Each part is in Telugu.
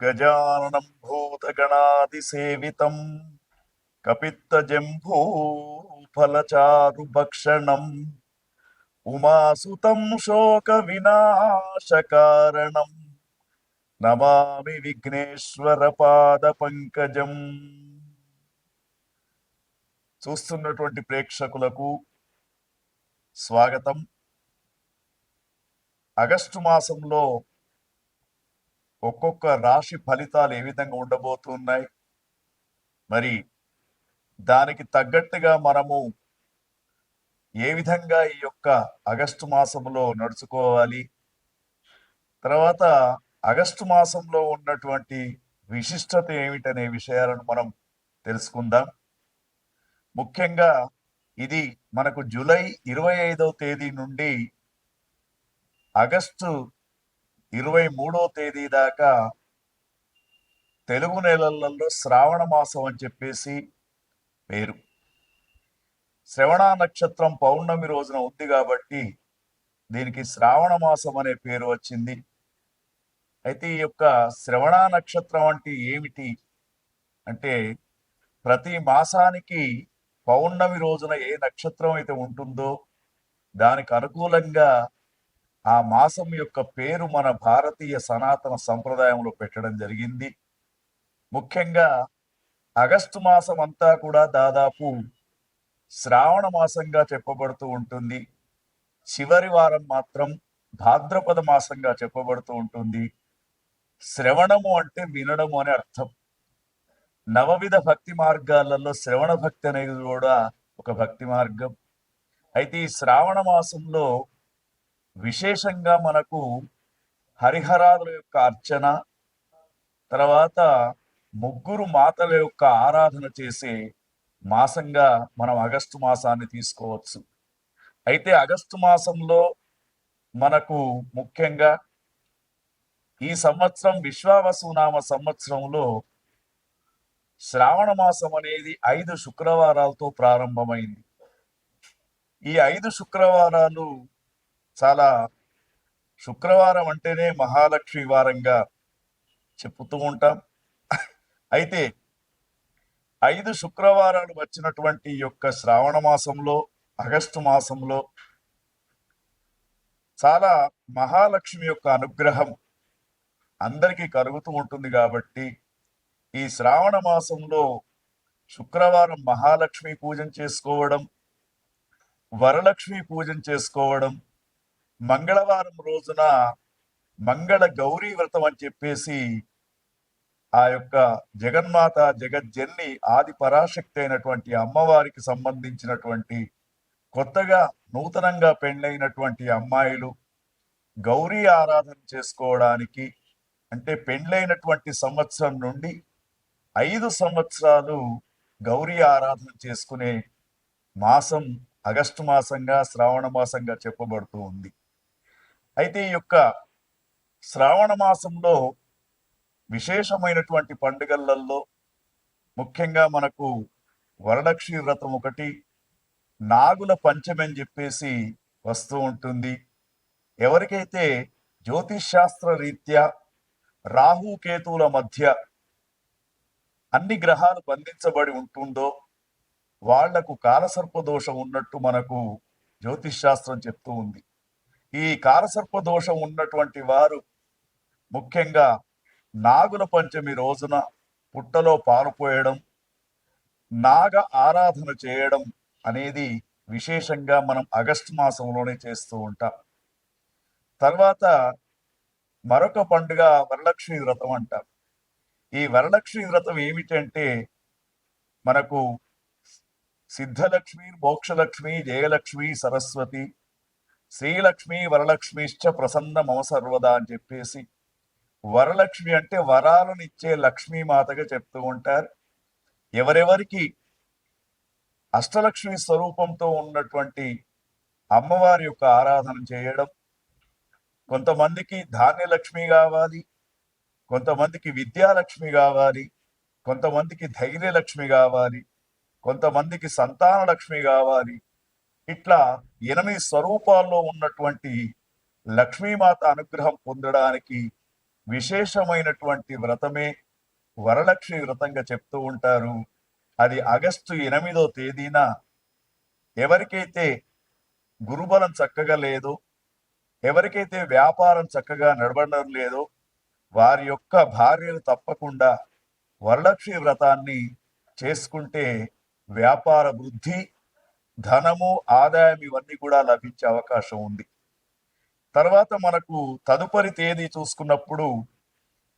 గజాననం భూతగణాదిసేవితం కపిత్తజంబూఫలచారుభక్షణం ఉమాసుతం శోక వినాశకారణం నమామి విఘ్నేశ్వర పాద పంకజం. చూస్తున్నటువంటి ప్రేక్షకులకు స్వాగతం. ఆగస్టు మాసంలో ఒక్కొక్క రాశి ఫలితాలు ఏ విధంగా ఉండబోతున్నాయి, మరి దానికి తగ్గట్టుగా మనము ఏ విధంగా ఈ యొక్క ఆగస్టు మాసంలో నడుచుకోవాలి, తర్వాత ఆగస్టు మాసంలో ఉన్నటువంటి విశిష్టత ఏమిటనే విషయాలను మనం తెలుసుకుందాం. ముఖ్యంగా ఇది మనకు జూలై 25వ తేదీ నుండి ఆగస్టు 23వ తేదీ దాకా తెలుగు నెలలలో శ్రావణ మాసం అని చెప్పేసి పేరు. శ్రవణ నక్షత్రం పౌర్ణమి రోజున ఉంది కాబట్టి దీనికి శ్రావణ మాసం అనే పేరు వచ్చింది. అయితే ఈ యొక్క శ్రవణ నక్షత్రం అంటే ఏమిటి అంటే, ప్రతి మాసానికి పౌర్ణమి రోజున ఏ నక్షత్రం అయితే ఉంటుందో దానికి అనుకూలంగా ఆ మాసం యొక్క పేరు మన భారతీయ సనాతన సంప్రదాయంలో పెట్టడం జరిగింది. ముఖ్యంగా ఆగస్టు మాసం అంతా కూడా దాదాపు శ్రావణ మాసంగా చెప్పబడుతూ ఉంటుంది. చివరి వారం మాత్రం భాద్రపద మాసంగా చెప్పబడుతూ ఉంటుంది. శ్రవణము అంటే వినడము అని అర్థం. నవవిధ భక్తి మార్గాలలో శ్రవణ భక్తి అనేది కూడా ఒక భక్తి మార్గం. అయితే ఈ శ్రావణ మాసంలో విశేషంగా మనకు హరిహరాదుల యొక్క అర్చన, తర్వాత ముగ్గురు మాతల యొక్క ఆరాధన చేసే మాసంగా మనం ఆగస్టు మాసాన్ని తీసుకోవచ్చు. అయితే ఆగస్టు మాసంలో మనకు ముఖ్యంగా ఈ సంవత్సరం విశ్వావసునామ సంవత్సరంలో శ్రావణ మాసం అనేది 5 శుక్రవారాలతో ప్రారంభమైంది. ఈ 5 శుక్రవారాలు చాలా, శుక్రవారం అంటేనే మహాలక్ష్మి వారంగా చెప్పుతూ ఉంటాం. అయితే 5 శుక్రవారాలు వచ్చినటువంటి యొక్క శ్రావణ మాసంలో, ఆగస్టు మాసంలో చాలా మహాలక్ష్మి యొక్క అనుగ్రహం అందరికీ కలుగుతూ ఉంటుంది. కాబట్టి ఈ శ్రావణ మాసంలో శుక్రవారం మహాలక్ష్మి పూజన చేసుకోవడం, వరలక్ష్మి పూజన చేసుకోవడం, మంగళవారం రోజున మంగళ గౌరీ వ్రతం అని చెప్పేసి ఆ యొక్క జగన్మాత జగజ్జన్ని ఆది పరాశక్తి అయినటువంటి అమ్మవారికి సంబంధించినటువంటి కొత్తగా నూతనంగా పెండ్లైనటువంటి అమ్మాయిలు గౌరీ ఆరాధన చేసుకోవడానికి, అంటే పెండ్లైనటువంటి సంవత్సరం నుండి 5 సంవత్సరాలు గౌరీ ఆరాధన చేసుకునే మాసం ఆగస్టు మాసంగా, శ్రావణ మాసంగా చెప్పబడుతూ ఉంది. అయితే ఈ యొక్క శ్రావణ మాసంలో విశేషమైనటువంటి పండుగలలో ముఖ్యంగా మనకు వరలక్ష్మి వ్రతం ఒకటి, నాగుల పంచమి అని చెప్పేసి వస్తూ ఉంటుంది. ఎవరికైతే జ్యోతిష్ శాస్త్ర రీత్యా రాహుకేతువుల మధ్య అన్ని గ్రహాలు బంధించబడి ఉంటుందో వాళ్లకు కాలసర్పదోషం ఉన్నట్టు మనకు జ్యోతిష్ శాస్త్రం చెప్తూ ఉంది. ఈ కాలసర్పదోషం ఉన్నటువంటి వారు ముఖ్యంగా నాగుల పంచమి రోజున పుట్టలో పాలు పోయడం, నాగ ఆరాధన చేయడం అనేది విశేషంగా మనం ఆగస్టు మాసంలోనే చేస్తూ ఉంటాం. తర్వాత మరొక పండుగ వరలక్ష్మి వ్రతం అంటాం. ఈ వరలక్ష్మి వ్రతం ఏమిటంటే, మనకు సిద్ధలక్ష్మి, మోక్షలక్ష్మి, జయలక్ష్మి, సరస్వతి, శ్రీలక్ష్మి, వరలక్ష్మిశ్చ ప్రసన్న మమ సర్వదా అని చెప్పేసి, వరలక్ష్మి అంటే వరాలను ఇచ్చే లక్ష్మీమాతగా చెప్తూ ఉంటారు. ఎవరెవరికి అష్టలక్ష్మి స్వరూపంతో ఉన్నటువంటి అమ్మవారి యొక్క ఆరాధన చేయడం, కొంతమందికి ధాన్యలక్ష్మి కావాలి, కొంతమందికి విద్యాలక్ష్మి కావాలి, కొంతమందికి ధైర్యలక్ష్మి కావాలి, కొంతమందికి సంతాన లక్ష్మి కావాలి. ఇట్లా 8 స్వరూపాల్లో ఉన్నటువంటి లక్ష్మీమాత అనుగ్రహం పొందడానికి విశేషమైనటువంటి వ్రతమే వరలక్ష్మి వ్రతంగా చెప్తూ ఉంటారు. అది ఆగస్టు 8వ తేదీన ఎవరికైతే గురుబలం చక్కగా లేదో, ఎవరికైతే వ్యాపారం చక్కగా నడవడం లేదో వారి యొక్క భార్యలు తప్పకుండా వరలక్ష్మి వ్రతాన్ని చేసుకుంటే వ్యాపార వృద్ధి, ధనము, ఆదాయం ఇవన్నీ కూడా లభించే అవకాశం ఉంది. తర్వాత మనకు తదుపరి తేదీ చూసుకున్నప్పుడు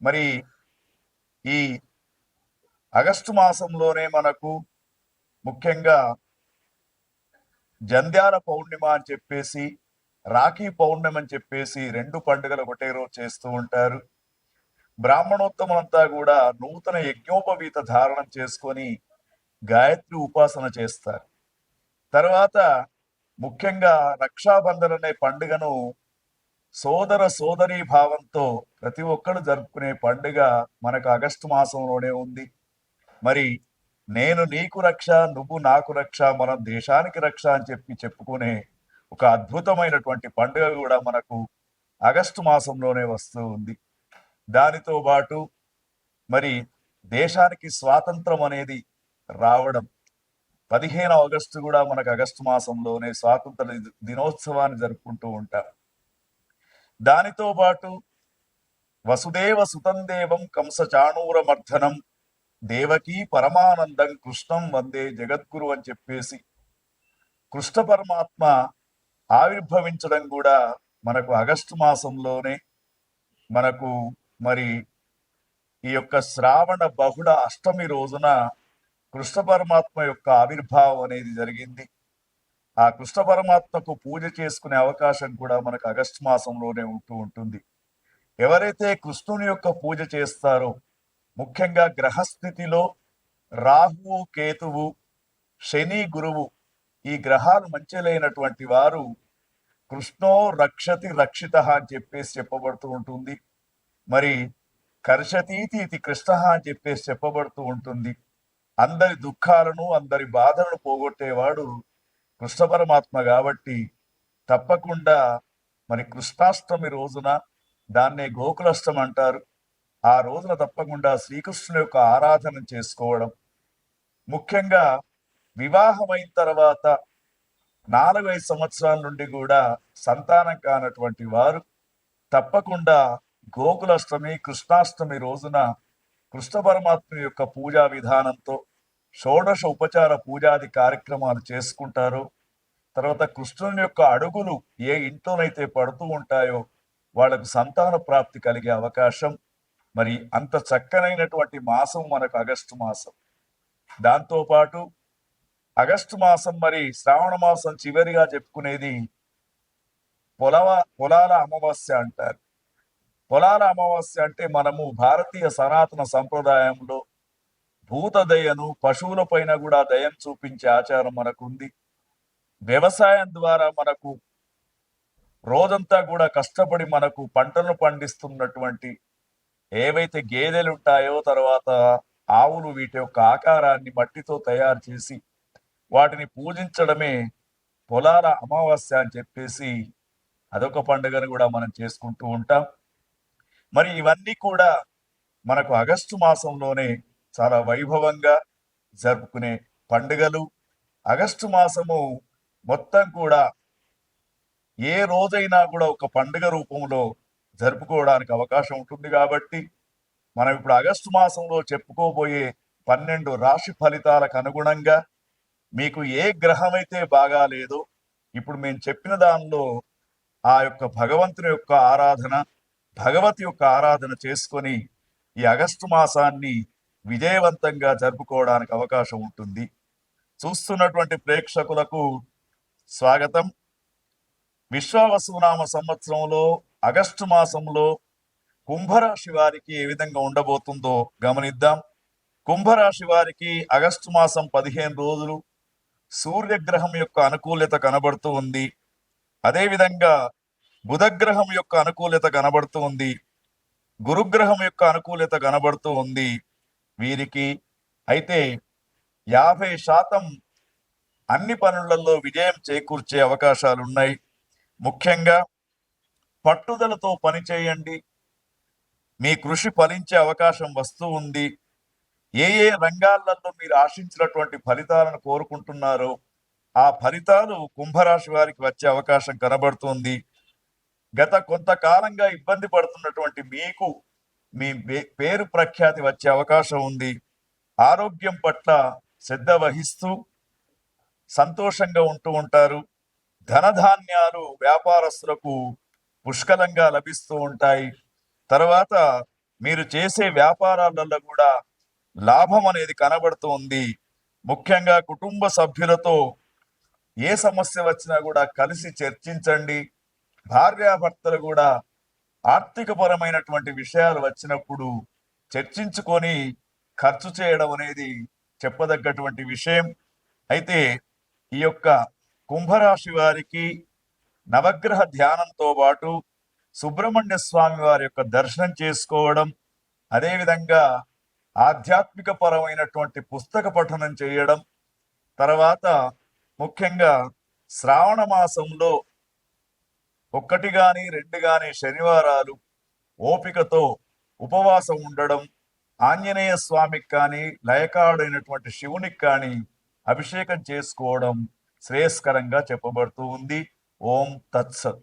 మరి ఈ ఆగస్టు మాసంలోనే మనకు ముఖ్యంగా జంధ్యాల పౌర్ణిమ అని చెప్పేసి, రాఖీ పౌర్ణమి అని చెప్పేసి 2 పండుగలు ఒకటే రోజు చేస్తూ ఉంటారు. బ్రాహ్మణోత్తములంతా కూడా నూతన యజ్ఞోపవీత ధారణం చేసుకొని గాయత్రి ఉపాసన చేస్తారు. తర్వాత ముఖ్యంగా రక్షాబంధన్ అనే పండుగను సోదర సోదరీ భావంతో ప్రతి ఒక్కరు జరుపుకునే పండుగ మనకు ఆగస్టు మాసంలోనే ఉంది. మరి నేను నీకు రక్ష, నువ్వు నాకు రక్ష, మనం దేశానికి రక్ష అని చెప్పుకునే ఒక అద్భుతమైనటువంటి పండుగ కూడా మనకు ఆగస్టు మాసంలోనే వస్తూ ఉంది. దానితో పాటు మరి దేశానికి స్వాతంత్రం అనేది రావడం 15 ఆగస్టు కూడా మనకు ఆగస్టు మాసంలోనే స్వాతంత్ర దినోత్సవాన్ని జరుపుకుంటూ ఉంటాం. దానితో పాటు వసుదేవ సుతం దేవం కంస చాణూర మర్దనం దేవకీ పరమానందం కృష్ణం వందే జగద్గురు అని చెప్పేసి కృష్ణ పరమాత్మ ఆవిర్భవించడం కూడా మనకు ఆగస్టు మాసంలోనే మనకు మరి ఈ యొక్క శ్రావణ బహుళ అష్టమి రోజున కృష్ణ పరమాత్మ యొక్క ఆవిర్భావం అనేది జరిగింది. ఆ కృష్ణ పరమాత్మకు పూజ చేసుకునే అవకాశం కూడా మనకు ఆగస్టు మాసంలోనే ఉంటూ ఉంటుంది. ఎవరైతే కృష్ణుని యొక్క పూజ చేస్తారో, ముఖ్యంగా గ్రహస్థితిలో రాహువు, కేతువు, శని, గురువు ఈ గ్రహాలు మంచి లేనటువంటి వారు కృష్ణో రక్షతి రక్షిత అని చెప్పేసి చెప్పబడుతూ ఉంటుంది. మరి కర్షతీతి ఇది కృష్ణ అని చెప్పేసి చెప్పబడుతూ ఉంటుంది. అందరి దుఃఖాలను, అందరి బాధలను పోగొట్టేవాడు కృష్ణ పరమాత్మ కాబట్టి తప్పకుండా మరి కృష్ణాష్టమి రోజున, దాన్నే గోకులాష్టమి అంటారు, ఆ రోజున తప్పకుండా శ్రీకృష్ణుని యొక్క ఆరాధన చేసుకోవడం. ముఖ్యంగా వివాహమైన తర్వాత 4-5 సంవత్సరాల నుండి కూడా సంతానం కానటువంటి వారు తప్పకుండా గోకులాష్టమి, కృష్ణాష్టమి రోజున కృష్ణ పరమాత్మ యొక్క పూజా విధానంతో షోడశ ఉపచార పూజాది కార్యక్రమాలు చేసుకుంటారు. తర్వాత కృష్ణుని యొక్క అడుగులు ఏ ఇంట్లోనైతే పడుతూ ఉంటాయో వాళ్ళకు సంతాన ప్రాప్తి కలిగే అవకాశం. మరి అంత చక్కనైనటువంటి మాసం మనకు ఆగస్టు మాసం. దాంతోపాటు ఆగస్టు మాసం మరి శ్రావణ మాసం చివరిగా చెప్పుకునేది పొలాల అమావాస్య అంటారు. పొలాల అమావాస్య అంటే మనము భారతీయ సనాతన సంప్రదాయంలో భూత దయను, పశువుల పైన కూడా దయం చూపించే ఆచారం మనకుంది. వ్యవసాయం ద్వారా మనకు రోజంతా కూడా కష్టపడి మనకు పంటలను పండిస్తున్నటువంటి ఏవైతే గేదెలు ఉంటాయో, తర్వాత ఆవులు, వీటి యొక్క ఆకారాన్ని మట్టితో తయారు చేసి వాటిని పూజించడమే పొలాల అమావాస్య అని చెప్పేసి అదొక పండుగను కూడా మనం చేసుకుంటూ ఉంటాం. మరి ఇవన్నీ కూడా మనకు ఆగస్టు మాసంలోనే చాలా వైభవంగా జరుపుకునే పండుగలు. ఆగస్టు మాసము మొత్తం కూడా ఏ రోజైనా కూడా ఒక పండుగ రూపంలో జరుపుకోవడానికి అవకాశం ఉంటుంది. కాబట్టి మనం ఇప్పుడు ఆగస్టు మాసంలో చెప్పుకోబోయే 12 రాశి ఫలితాలకు అనుగుణంగా మీకు ఏ గ్రహం అయితే బాగా లేదో, ఇప్పుడు మేము చెప్పిన దానిలో ఆ యొక్క భగవంతుని యొక్క ఆరాధన, భగవతి యొక్క ఆరాధన చేసుకొని ఈ ఆగస్టు మాసాన్ని విజయవంతంగా జరుపుకోవడానికి అవకాశం ఉంటుంది. చూస్తున్నటువంటి ప్రేక్షకులకు స్వాగతం. విశ్వావసునామ సంవత్సరంలో ఆగస్టు మాసంలో కుంభరాశి వారికి ఏ విధంగా ఉండబోతుందో గమనిద్దాం. కుంభరాశి వారికి ఆగస్టు మాసం 15 రోజులు సూర్యగ్రహం యొక్క అనుకూలత కనబడుతూ ఉంది. అదేవిధంగా బుధగ్రహం యొక్క అనుకూలత కనబడుతూ ఉంది. గురుగ్రహం యొక్క అనుకూలత కనబడుతూ ఉంది వీరికి. అయితే 50% అన్ని పనులలో విజయం చేకూర్చే అవకాశాలు ఉన్నాయి. ముఖ్యంగా పట్టుదలతో పనిచేయండి. మీ కృషి ఫలించే అవకాశం వస్తూ ఉంది. ఏ ఏ రంగాలలో మీరు ఆశించినటువంటి ఫలితాలను కోరుకుంటున్నారో ఆ ఫలితాలు కుంభరాశి వారికి వచ్చే అవకాశం కనబడుతుంది. గత కొంతకాలంగా ఇబ్బంది పడుతున్నటువంటి మీకు మీ పేరు ప్రఖ్యాతి వచ్చే అవకాశం ఉంది. ఆరోగ్యం పట్ల శ్రద్ధ వహిస్తూ సంతోషంగా ఉంటూ ఉంటారు. ధనధాన్యాలు వ్యాపారస్తులకు పుష్కలంగా లభిస్తూ ఉంటాయి. తర్వాత మీరు చేసే వ్యాపారాలలో కూడా లాభం అనేది కనబడుతూ ఉంది. ముఖ్యంగా కుటుంబ సభ్యులతో ఏ సమస్య వచ్చినా కూడా కలిసి చర్చించండి. భార్యాభర్తలు కూడా ఆర్థిక పరమైనటువంటి విషయాలు వచ్చినప్పుడు చర్చించుకొని ఖర్చు చేయడం అనేది చెప్పదగ్గటువంటి విషయం. అయితే ఈ యొక్క కుంభరాశి వారికి నవగ్రహ ధ్యానంతో పాటు సుబ్రహ్మణ్య స్వామి వారి యొక్క దర్శనం చేసుకోవడం, అదేవిధంగా ఆధ్యాత్మిక పరమైనటువంటి పుస్తక పఠనం చేయడం, తర్వాత ముఖ్యంగా శ్రావణ మాసంలో 1 గాని 2 గాని శనివారాలు ఓపికతో ఉపవాసం ఉండడం, ఆంజనేయ స్వామికి కానీ లయకాడైనటువంటి శివునికి కానీ అభిషేకం చేసుకోవడం శ్రేయస్కరంగా చెప్పబడుతూ ఉంది. ఓం తత్సత్.